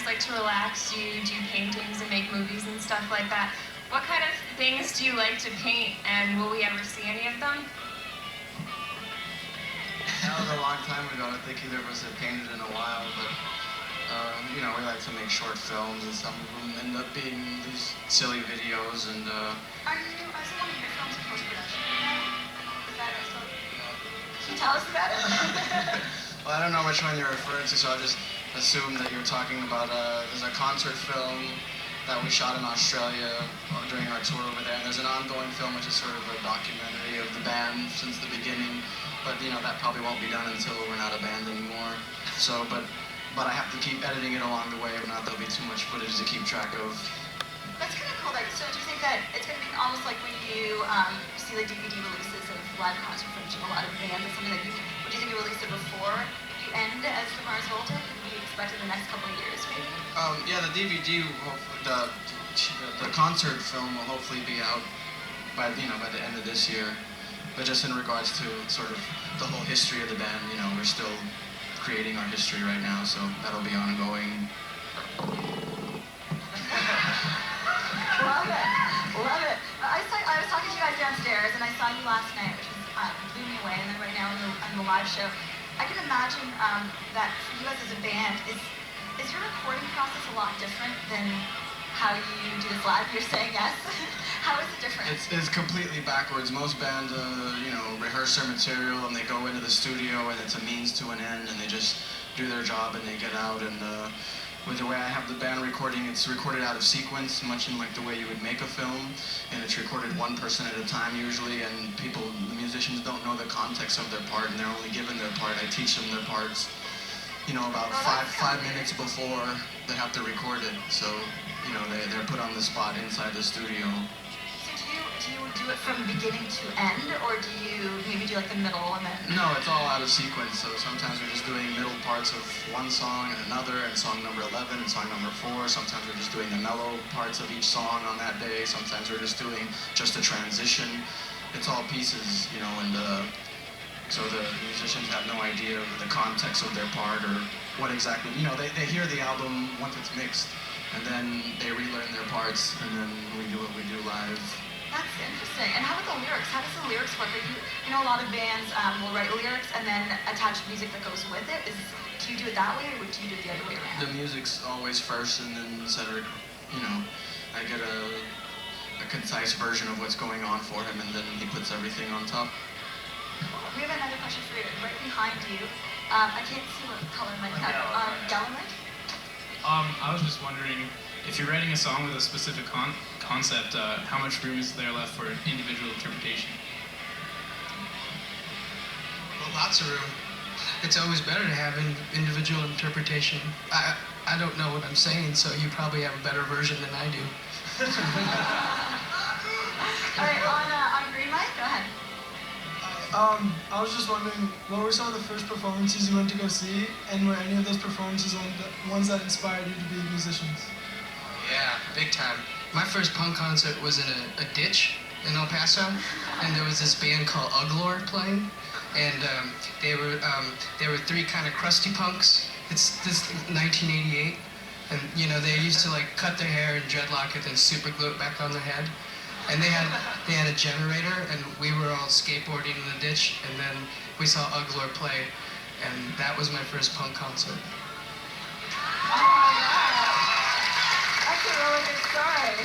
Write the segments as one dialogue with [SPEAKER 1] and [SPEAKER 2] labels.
[SPEAKER 1] like to relax, you do paintings and make movies and stuff like that. What kind of things do you like to paint, and will we ever see any of them?
[SPEAKER 2] That was a long time ago. I don't think either of us have painted in a while, but you know, we like to make short films, and some of them end up being these silly videos. And
[SPEAKER 3] Are some of your films in post-production right now? Is that also? Can you tell us about it?
[SPEAKER 2] Well, I don't know which one you're referring to, so I'll just assume that you're talking about there's a concert film that we shot in Australia during our tour over there, and there's an ongoing film which is sort of a documentary of the band since the beginning. But you know, that probably won't be done until we're not a band anymore. So, but I have to keep editing it along the way. If not, there'll be too much footage to keep track of.
[SPEAKER 3] That's kind of cool. Like, so do you think that it's going to be almost like when you see the DVD releases of live concert footage of a lot of bands, it's something that would you think you release it before you end as the Mars Volta? Could we expect in the next couple of years, maybe?
[SPEAKER 2] Yeah, the DVD, the concert film will hopefully be out by the end of this year. But just in regards to sort of the whole history of the band, you know, we're still creating our history right now, so that'll be ongoing.
[SPEAKER 3] Love it, love it. I was talking to you guys downstairs, and I saw you last night, which blew me away. And then right now on the live show, I can imagine that for you guys as a band, is your recording process a lot different than how you do this live? You're saying yes. How is it different?
[SPEAKER 2] It's completely backwards. Most bands, you know, rehearse their material and they go into the studio and it's a means to an end, and they just do their job and they get out. And with the way I have the band recording, it's recorded out of sequence, much in like the way you would make a film, and it's recorded one person at a time usually. And the musicians don't know the context of their part, and they're only given their part. I teach them their parts, you know, about five minutes before they have to record it. So, you know, they're put on the spot inside the studio.
[SPEAKER 3] Do you do it from beginning to end, or do you maybe do like the middle and then?
[SPEAKER 2] No, it's all out of sequence. So sometimes we're just doing middle parts of one song and another, and song number 11 and song number 4. Sometimes we're just doing the mellow parts of each song on that day. Sometimes we're just doing just a transition. It's all pieces, you know, and so the musicians have no idea of the context of their part or what exactly, you know, they hear the album once it's mixed, and then they relearn their parts, and then we do what we do live.
[SPEAKER 3] That's interesting. And how about the lyrics? How does the lyrics work? You know, a lot of bands will write lyrics and then attach music that goes with it. Do you do it that way, or do you do it the other way around?
[SPEAKER 2] The music's always first, and then Cedric, you know, I get a concise version of what's going on for him, and then he puts everything on top.
[SPEAKER 3] Cool. We have another question for you, right behind you. I can't see what color my cut. Yellow, right?
[SPEAKER 4] I was just wondering, if you're writing a song with a specific concept, how much room is there left for individual interpretation?
[SPEAKER 5] Well, lots of room. It's always better to have individual interpretation. I don't know what I'm saying, so you probably have a better version than I do.
[SPEAKER 3] All right, on green light, go ahead.
[SPEAKER 6] I was just wondering, what were some of the first performances you went to go see, and were any of those performances ones that inspired you to be musicians?
[SPEAKER 5] Yeah, big time. My first punk concert was in a ditch in El Paso, and there was this band called Uglor playing, and they were three kind of crusty punks. It's this 1988, and you know, they used to like cut their hair and dreadlock it, then super glue it back on their head. And they had a generator, and we were all skateboarding in the ditch, and then we saw Uglor play, and that was my first punk concert.
[SPEAKER 3] That's a really good story.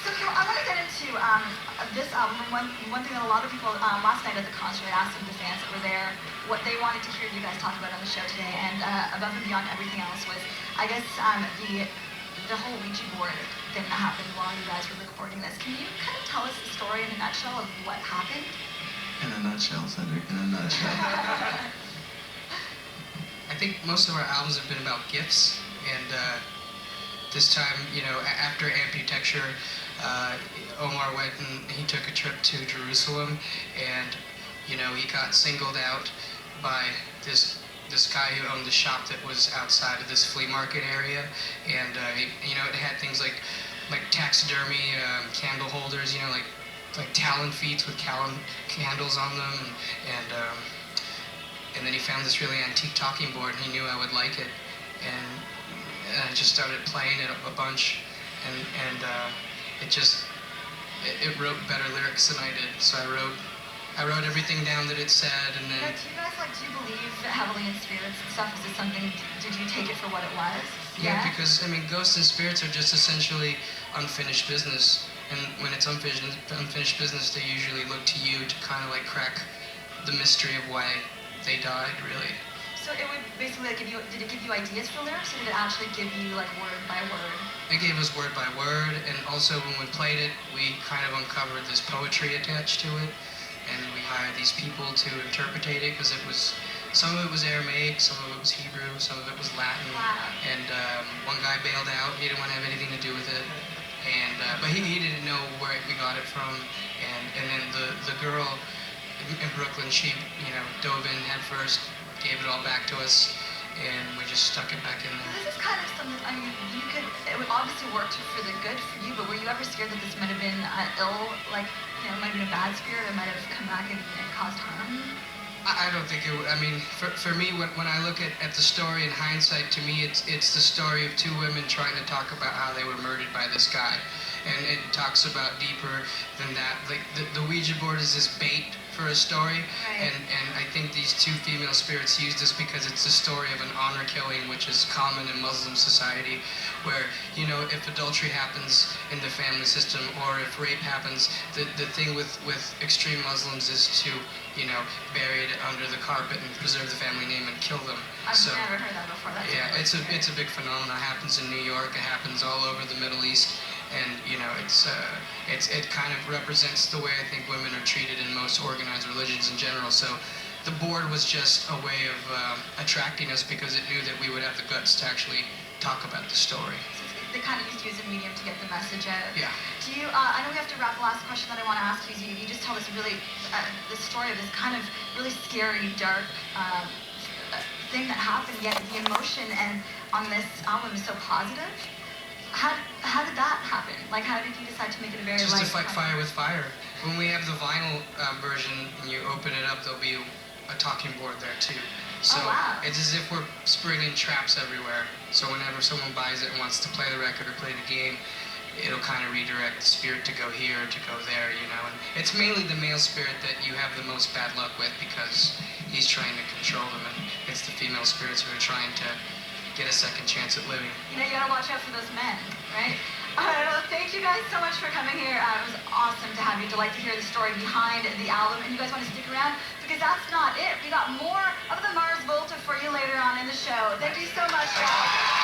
[SPEAKER 3] So I want to get into this album. One thing that a lot of people last night at the concert asked of the fans that were there what they wanted to hear you guys talk about on the show today, and above and beyond everything else was, I guess, the whole Ouija board thing that happened while you guys were recording this. Can you kind of tell us the story in a nutshell of what happened?
[SPEAKER 2] In a nutshell, Cedric, in a nutshell.
[SPEAKER 5] I think most of our albums have been about gifts, and this time, you know, after Amputecture, Omar went and he took a trip to Jerusalem, and, you know, he got singled out by this guy who owned the shop that was outside of this flea market area, and you know, it had things like taxidermy, candle holders, you know, like talon feet with candles on them, and then he found this really antique talking board, and he knew I would like it, and I just started playing it a bunch, and it wrote better lyrics than I did. So I wrote everything down that it said, and then.
[SPEAKER 3] Now, do you guys do you believe heavily in spirits and stuff? Is it something? Did you take it for what it was?
[SPEAKER 5] Yeah, because I mean, ghosts and spirits are just essentially unfinished business, and when it's unfinished business, they usually look to you to kind of like crack the mystery of why they died, really.
[SPEAKER 3] So it would basically give you. Did it give you ideas for lyrics, or did it actually give you word by word?
[SPEAKER 5] It gave us word by word, and also when we played it, we kind of uncovered this poetry attached to it, and we hired these people to interpretate it because some of it was Aramaic, some of it was Hebrew, some of it was Latin, and one guy bailed out. He didn't want to have anything to do with it, and but he didn't know where we got it from, and then the girl in Brooklyn, she dove in head first, gave it all back to us, and we just stuck it back in there.
[SPEAKER 3] This is kind of something, I mean, it would obviously worked for the good for you, but were you ever scared that this might have been ill, like, it might have been a bad spirit, it might have come back and caused harm?
[SPEAKER 5] I don't think it would. I mean, for me, when I look at the story in hindsight, to me, it's the story of two women trying to talk about how they were murdered by this guy. And it talks about deeper than that. Like, the Ouija board is this bait for a story,
[SPEAKER 3] right.
[SPEAKER 5] and I think these two female spirits used this because it's the story of an honor killing, which is common in Muslim society, where, if adultery happens in the family system, or if rape happens, the thing with extreme Muslims is to, bury it under the carpet and preserve the family name and kill them.
[SPEAKER 3] I've never heard that before. That's
[SPEAKER 5] it's a big phenomenon. It happens in New York. It happens all over the Middle East. And it kind of represents the way I think women are treated in most organized religions in general. So the board was just a way of attracting us because it knew that we would have the guts to actually talk about the story.
[SPEAKER 3] So they kind of used you as a medium to get the message out.
[SPEAKER 5] Yeah.
[SPEAKER 3] Do you? I know we have to wrap. The last question that I want to ask you is you just tell this really the story of this kind of really scary, dark thing that happened. Yet the emotion and on this album is so positive. How did that happen? Like, how did you decide to make it a very
[SPEAKER 5] just to fight fire with fire? When we have the vinyl version, when you open it up, there'll be a talking board there too. So it's as if we're springing traps everywhere. So whenever someone buys it and wants to play the record or play the game, it'll kind of redirect the spirit to go here, to go there, And it's mainly the male spirit that you have the most bad luck with because he's trying to control them, and it's the female spirits who are trying to get a second chance at living.
[SPEAKER 3] You gotta watch out for those men, right? Thank you guys so much for coming here. It was awesome to have you. Delight to hear the story behind the album, and you guys want to stick around because that's not it. We got more of the Mars Volta for you later on in the show. Thank you so much, guys.